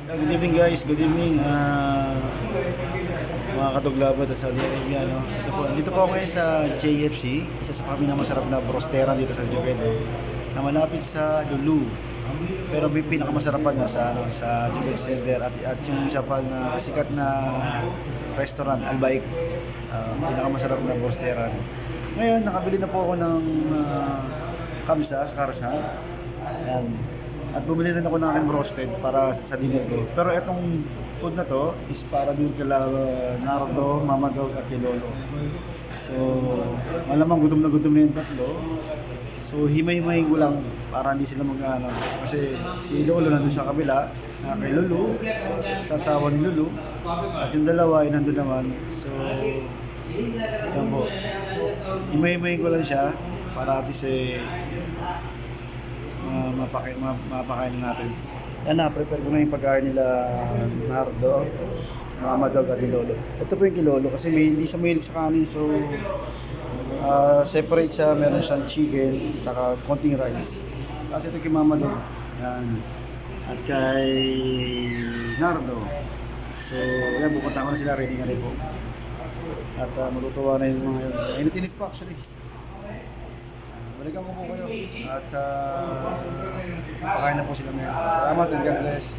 Good evening guys, good evening mga katuglabat at Saudi Arabia. No? Dito po ako ngayon sa JFC, isa sa kami na masarap na brosteran dito sa Joguedo na malapit sa Lulu. Pero may pinakamasarapan na sa Joguedo Center at yung isa pa na sikat na restaurant, Albaik, pinakamasarap na brosteran. Ngayon, nakabili na po ako ng kamsa sa Karsan. Ayan. At bumili rin ako ng aking roasted para sa dinner ko. Pero itong food na to is para din kila Nardo, Mama Dog at kay Lolo. So, malamang gutom na yung tatlo. So, himay-himay ko lang para hindi sila mag-ano. Kasi si Lolo nandun sa kabila, na kay Lulu, sa asawa ni Lulu. At yung dalawa ay nandun naman. So, yan po. Himay-himay ko lang siya para at least mapakain natin. Yan na, prepare ko na yung pagkain nila Nardo, Mama Dog at Lolo. Ito po yung kay Lolo kasi hindi siya mahilig sa kanin, so separate siya, meron siyang chicken at konting rice. Kasi ito kay Mama Dog, yan. At kay Nardo. So yan, pupunta ko na sila, ready na rin po. At malutuwa na yung mga yun. Init-init pa actually. Balikan ko po kayo at pakain na po sila ngayon. Salamat and God bless.